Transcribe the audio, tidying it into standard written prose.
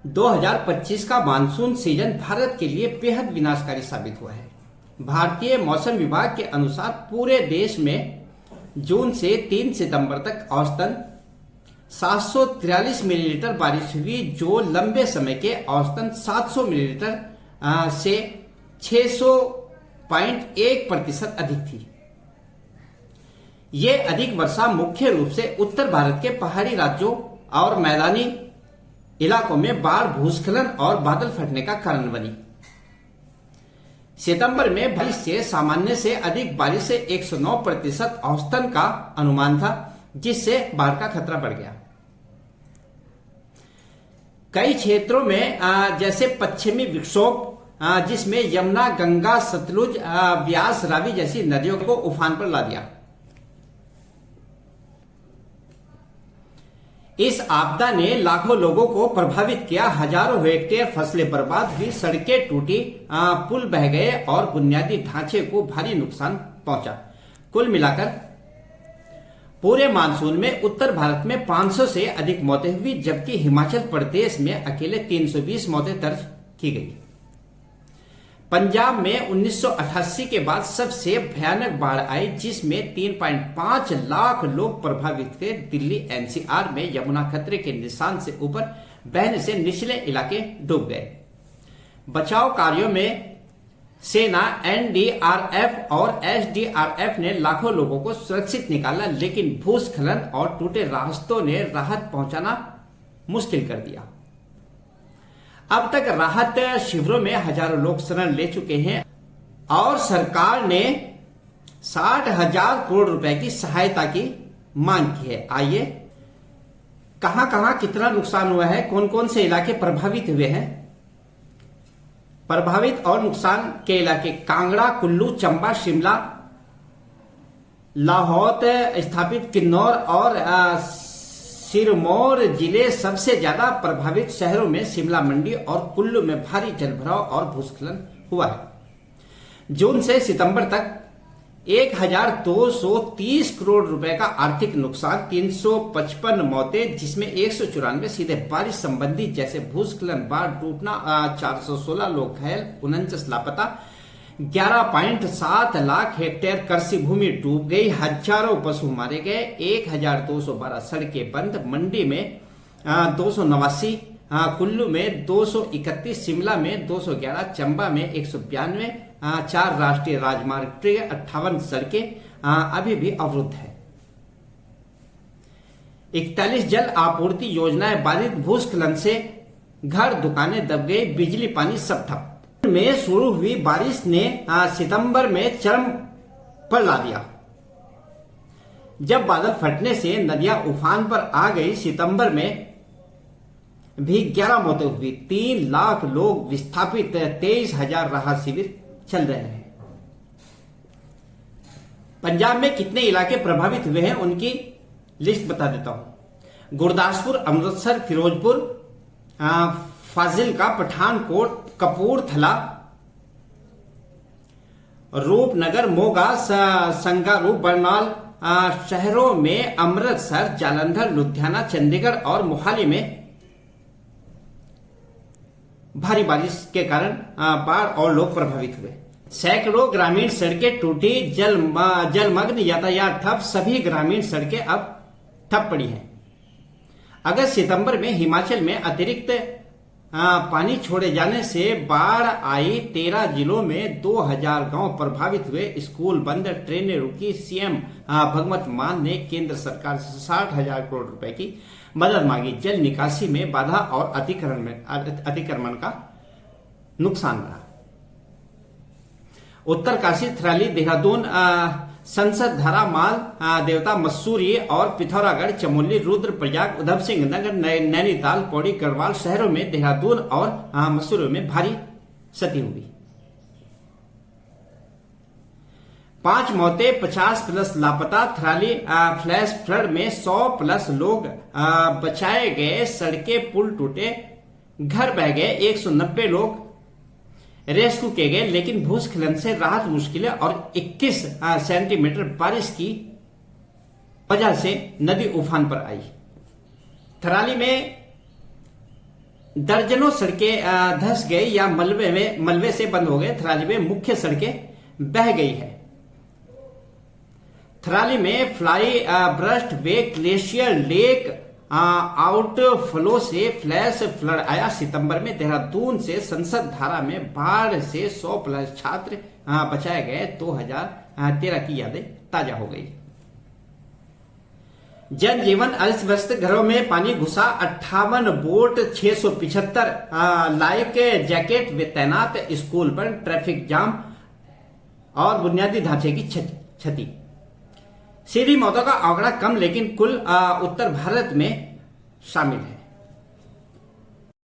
2025 का monsoon season Bharat के लिए बेहद विनाशकारी साबित हुआ है। भारतीय मौसम विभाग के अनुसार पूरे देश में जून से 3 सितंबर तक औसतन 743 मिलीलीटर बारिश हुई, जो लंबे समय के औसतन 700 मिलीलीटर से 600.1% अधिक थी। ये अधिक वर्षा मुख्य रूप से उत्तर भारत के पहाड़ी राज्यों और मैदानी इलाकों में बाढ़, भूस्खलन और बादल फटने का कारण बनी। सितंबर में बारिश से सामान्य से अधिक बारिश से 109% औसतन का अनुमान था, जिससे बाढ़ का खतरा बढ़ गया। कई क्षेत्रों में जैसे पश्चिमी विक्षोभ, जिसमें यमुना, गंगा, सतलुज, ब्यास, रावी जैसी नदियों को उफान पर ला दिया। इस आपदा ने लाखों लोगों को प्रभावित किया। हजारों हेक्टेयर फसलें बर्बाद हुई, सड़कें टूटी, पुल बह गए और बुनियादी ढांचे को भारी नुकसान पहुंचा। कुल मिलाकर पूरे मानसून में उत्तर भारत में 500 से अधिक मौतें हुई, जबकि हिमाचल प्रदेश में अकेले 320 मौतें दर्ज की गई। पंजाब में 1988 के बाद सबसे भयानक बाढ़ आई, जिसमें 3.5 लाख लोग प्रभावित हुए। दिल्ली एनसीआर में यमुना खतरे के निशान से ऊपर बहने से निचले इलाके डूब गए। बचाव कार्यों में सेना, एनडीआरएफ और एसडीआरएफ ने लाखों लोगों को सुरक्षित निकाला, लेकिन भूस्खलन और टूटे रास्तों ने राहत पहुंचाना मुश्किल कर दिया। अब तक राहत शिविरों में हजारों लोग शरण ले चुके हैं और सरकार ने 60,000 करोड़ रुपए की सहायता की मांग की है। आइए, कहां कहां कितना नुकसान हुआ है, कौन कौन से इलाके प्रभावित हुए हैं। प्रभावित और नुकसान के इलाके: कांगड़ा, कुल्लू, चंबा, शिमला, लाहौर स्थापित किन्नौर और सिरमौर जिले सबसे ज्यादा प्रभावित शहरों में शिमला, मंडी और कुल्लू में भारी जलभराव और भूस्खलन हुआ है। जून से सितंबर तक 1230 करोड़ रुपए का आर्थिक नुकसान, 355 मौतें, जिसमें 194 सीधे बारिश संबंधी जैसे भूस्खलन, बाढ़ टूटना, 416 लोग घायल, 49 लापता, 11.7 लाख हेक्टेयर कृषि भूमि डूब गई, हजारों पशु मारे गए, 1212 सड़कें बंद। मंडी में 289, कुल्लू में 231, शिमला में 211, चंबा में 192, 4 राष्ट्रीय राजमार्ग 58 सड़कें अभी भी अवरुद्ध है। 41 जल आपूर्ति योजनाएं बाधित, भूस्खलन से घर दुकानें दब गई, बिजली पानी सब ठप। में शुरू हुई बारिश ने सितंबर में चरम पर ला दिया, जब बादल फटने से नदियां उफान पर आ गई। सितंबर में भी 11 मौतें हुई, 3 लाख लोग विस्थापित, 23,000 राहत शिविर चल रहे हैं। पंजाब में कितने इलाके प्रभावित हुए हैं, उनकी लिस्ट बता देता हूं। गुरदासपुर, अमृतसर, फिरोजपुर, फाजिल्का, पठानकोट, कपूरथला, रूपनगर, मोगा, संगारू, बरनाल शहरों में, अमृतसर, जालंधर, लुधियाना, चंडीगढ़ और मोहाली में भारी बारिश के कारण बाढ़ और लोग प्रभावित हुए। सैकड़ों ग्रामीण सड़कें टूटी, जलमग्न, यातायात ठप, सभी ग्रामीण सड़कें अब ठप पड़ी हैं। अगस्त सितंबर में हिमाचल में अतिरिक्त पानी छोड़े जाने से बाढ़ आई, 13 जिलों में 2000 गांव प्रभावित हुए, स्कूल बंद, ट्रेनें रुकी। सीएम भगवंत मान ने केंद्र सरकार से 60,000 करोड़ रुपए की मदद मांगी। जल निकासी में बाधा और अतिक्रमण का नुकसान रहा। उत्तरकाशी, थराली, देहरादून, संसद, धारा, माल देवता, मसूरी और पिथौरागढ़, चमोली, रुद्रप्रयाग, उधम सिंह नगर, नैनीताल, पौड़ी, गढ़वाल शहरों में, देहरादून और मसूरी में भारी क्षति हुई। 5 मौतें, 50+ लापता। थराली फ्लैश फ्लड में 100+ लोग बचाए गए, सड़कें पुल टूटे, घर बह गए, 190 लोग रेस्क्यू किए गए, लेकिन भूस्खलन से राहत मुश्किल है और 21 सेंटीमीटर बारिश की वजह से नदी उफान पर आई। थराली में दर्जनों सड़कें धंस गई या मलबे से बंद हो गए। थराली में मुख्य सड़कें बह गई है। थराली में फ्लाई ब्रस्ट वे ग्लेशियर लेक आउटफ्लो से फ्लैश फ्लड आया। सितंबर में देहरादून से संसद धारा में बाढ़ से 100+ छात्र बचाए गए। 2013 की यादें ताजा हो गई। जनजीवन अस्त व्यस्त, घरों में पानी घुसा। 58 बोट, 675 लाइफ जैकेट तैनात। स्कूल पर ट्रैफिक जाम और बुनियादी ढांचे की क्षति। सीधी मौतों का आंकड़ा कम, लेकिन कुल उत्तर भारत में शामिल है।